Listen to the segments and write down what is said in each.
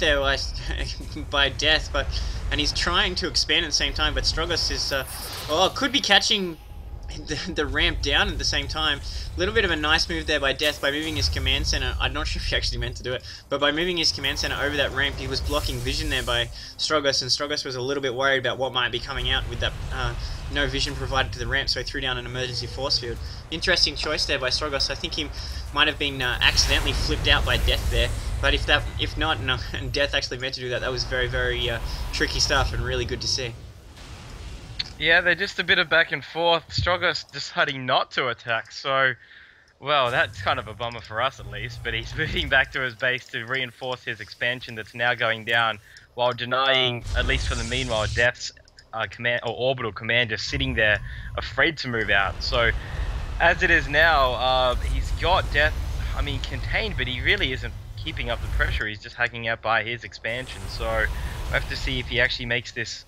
there by, by Deth, and he's trying to expand at the same time, but Stroggos is, could be catching the ramp down at the same time. A little bit of a nice move there by Deth by moving his command center. I'm not sure if he actually meant to do it, but by moving his command center over that ramp, he was blocking vision there by Stroggos, and Stroggos was a little bit worried about what might be coming out with that no vision provided to the ramp, so he threw down an emergency force field. Interesting choice there by Stroggos. I think he might have been accidentally flipped out by Deth there, but if not, no, and Deth actually meant to do that, that was very, very tricky stuff and really good to see. Yeah, they're just a bit of back and forth. Stroggos deciding not to attack, so, well, that's kind of a bummer for us at least, but he's moving back to his base to reinforce his expansion that's now going down, while denying, at least for the meanwhile, Deth's command or orbital command just sitting there, afraid to move out. So, as it is now, he's got Deth, I mean, contained, but he really isn't keeping up the pressure. He's just hacking out by his expansion, so we have to see if he actually makes this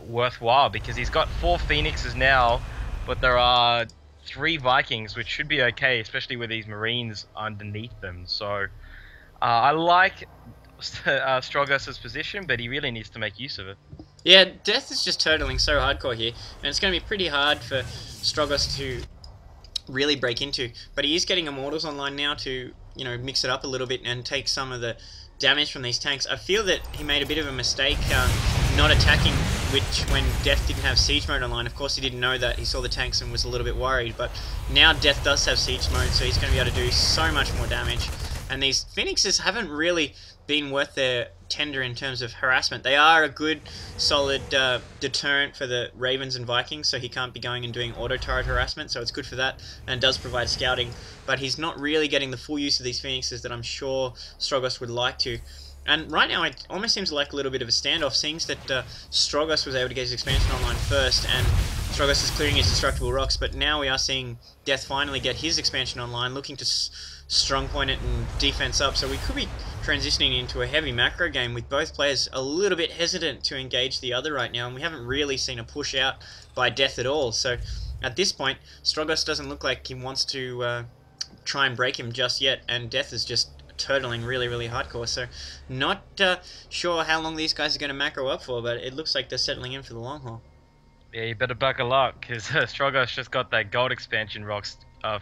worthwhile, because he's got 4 Phoenixes now, but there are 3 Vikings, which should be okay, especially with these Marines underneath them. So I like Stroggos' position, but he really needs to make use of it. Yeah, Deth is just turtling so hardcore here, and it's going to be pretty hard for Stroggos to really break into. But he is getting Immortals online now to, you know, mix it up a little bit and take some of the damage from these tanks. I feel that he made a bit of a mistake not attacking when Deth didn't have siege mode online. Of course he didn't know that, he saw the tanks and was a little bit worried, but now Deth does have siege mode, so he's going to be able to do so much more damage. And these Phoenixes haven't really been worth their tender in terms of harassment. They are a good, solid deterrent for the Ravens and Vikings, so he can't be going and doing auto-turret harassment, so it's good for that, and does provide scouting, but he's not really getting the full use of these Phoenixes that I'm sure Stroggos would like to. And right now it almost seems like a little bit of a standoff, seeing that Stroggos was able to get his expansion online first, and Stroggos is clearing his destructible rocks, but now we are seeing Deth finally get his expansion online, looking to strong point it and defense up, so we could be transitioning into a heavy macro game with both players a little bit hesitant to engage the other right now, and we haven't really seen a push out by Deth at all. So at this point, Stroggos doesn't look like he wants to try and break him just yet, and Deth is just turtling really, really hardcore, so not sure how long these guys are going to macro up for, but it looks like they're settling in for the long haul. Yeah, you better buckle up, because Stroggos just got that gold expansion rocks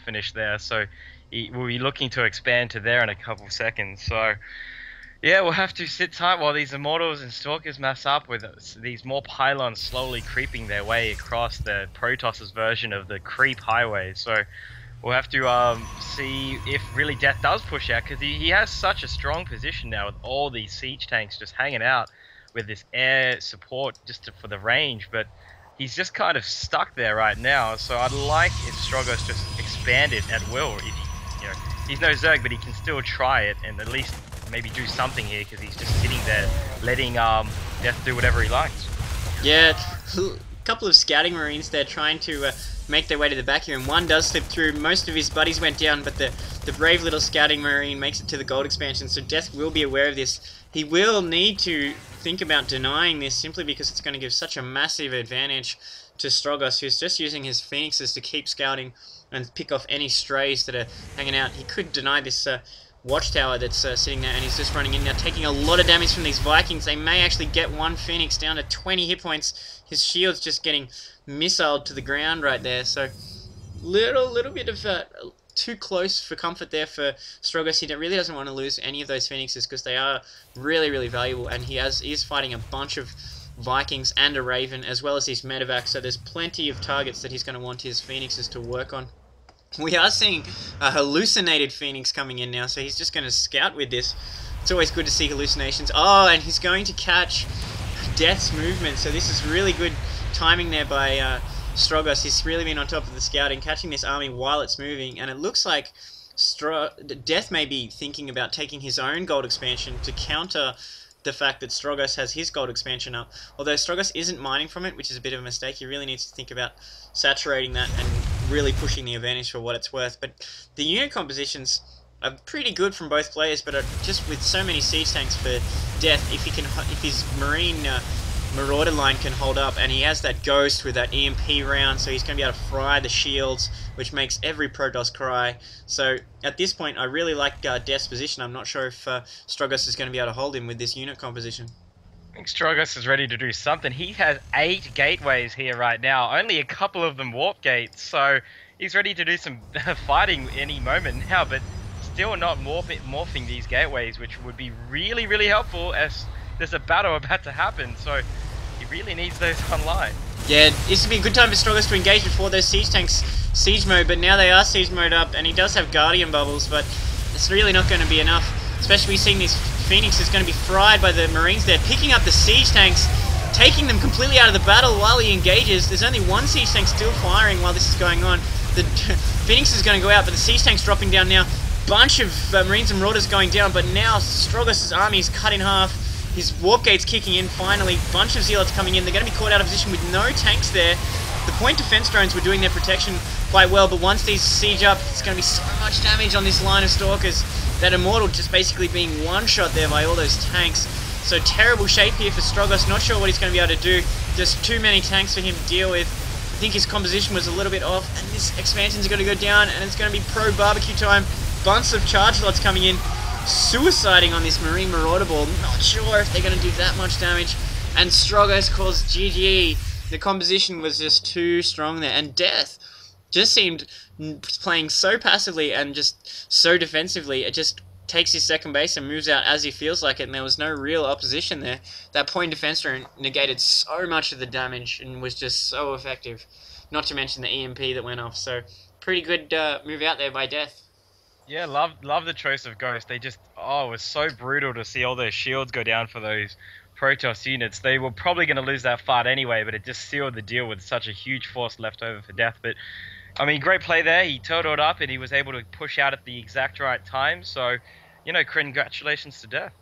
finished there, so we'll be looking to expand to there in a couple of seconds. So yeah, we'll have to sit tight while these Immortals and Stalkers mess up with these more pylons slowly creeping their way across the Protoss' version of the creep highway. So we'll have to see if really Deth does push out, because he has such a strong position now with all these siege tanks just hanging out with this air support just for the range, but he's just kind of stuck there right now. So I'd like if Stroggos just expanded at will. If you know, he's no Zerg, but he can still try it and at least maybe do something here, because he's just sitting there letting Deth do whatever he likes. Yeah, a couple of scouting Marines there trying to make their way to the back here, and one does slip through. Most of his buddies went down, but the brave little scouting Marine makes it to the gold expansion, so Deth will be aware of this. He will need to think about denying this, simply because it's going to give such a massive advantage to Stroggos, who's just using his Phoenixes to keep scouting and pick off any strays that are hanging out. He could deny this watchtower that's sitting there, and he's just running in now, taking a lot of damage from these Vikings. They may actually get one Phoenix down to 20 hit points. His shield's just getting missiled to the ground right there, so little bit of too close for comfort there for Stroggos. He really doesn't want to lose any of those Phoenixes, because they are really, really valuable, and he is fighting a bunch of Vikings and a Raven, as well as these medevacs, so there's plenty of targets that he's going to want his Phoenixes to work on. We are seeing a hallucinated Phoenix coming in now, so he's just going to scout with this. It's always good to see hallucinations. Oh, and he's going to catch Deth's movement, so this is really good timing there by Stroggos. He's really been on top of the scouting, catching this army while it's moving, and it looks like Deth may be thinking about taking his own gold expansion to counter the fact that Stroggos has his gold expansion up. Although Stroggos isn't mining from it, which is a bit of a mistake. He really needs to think about saturating that and really pushing the advantage for what it's worth. But the unit compositions are pretty good from both players, but just with so many siege tanks for Deth, if his Marine Marauder line can hold up, and he has that Ghost with that EMP round, so he's going to be able to fry the shields, which makes every Protoss cry. So at this point, I really like Deth's position. I'm not sure if Stroggos is going to be able to hold him with this unit composition. I think Stroggos is ready to do something. He has 8 gateways here right now, only a couple of them warp gates, so he's ready to do some fighting any moment now, but still not morphing these gateways, which would be really, really helpful as there's a battle about to happen, so he really needs those online. Yeah, this would be a good time for Stroggos to engage before those siege tanks siege mode, but now they are siege mode up, and he does have Guardian bubbles, but it's really not going to be enough, especially seeing these Phoenix is going to be fried by the Marines there, picking up the siege tanks, taking them completely out of the battle while he engages. There's only one siege tank still firing while this is going on. The Phoenix is going to go out, but the siege tank's dropping down now. Bunch of Marines and Marauders going down, but now Stroggos' army is cut in half. His warp gate's kicking in finally. Bunch of Zealots coming in. They're going to be caught out of position with no tanks there. The point defense drones were doing their protection quite well, but once these siege up, it's going to be so much damage on this line of Stalkers. That Immortal just basically being one-shot there by all those tanks. So terrible shape here for Stroggos. Not sure what he's going to be able to do. Just too many tanks for him to deal with. I think his composition was a little bit off, and this expansion's going to go down, and it's going to be pro-barbecue time. Bunch of charge lots coming in. Suiciding on this Marine Marauder ball. Not sure if they're going to do that much damage. And Stroggos calls GG. The composition was just too strong there. And Deth just seemed playing so passively and just so defensively. It just takes his second base and moves out as he feels like it, and there was no real opposition there. That point defense drone negated so much of the damage and was just so effective. Not to mention the EMP that went off. So pretty good move out there by Deth. Yeah, love the choice of Ghost. They just, it was so brutal to see all those shields go down for those Protoss units. They were probably going to lose that fight anyway, but it just sealed the deal with such a huge force left over for Deth. But, I mean, great play there. He turtled up and he was able to push out at the exact right time. So, congratulations to Deth.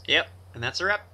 Yep, and that's a wrap.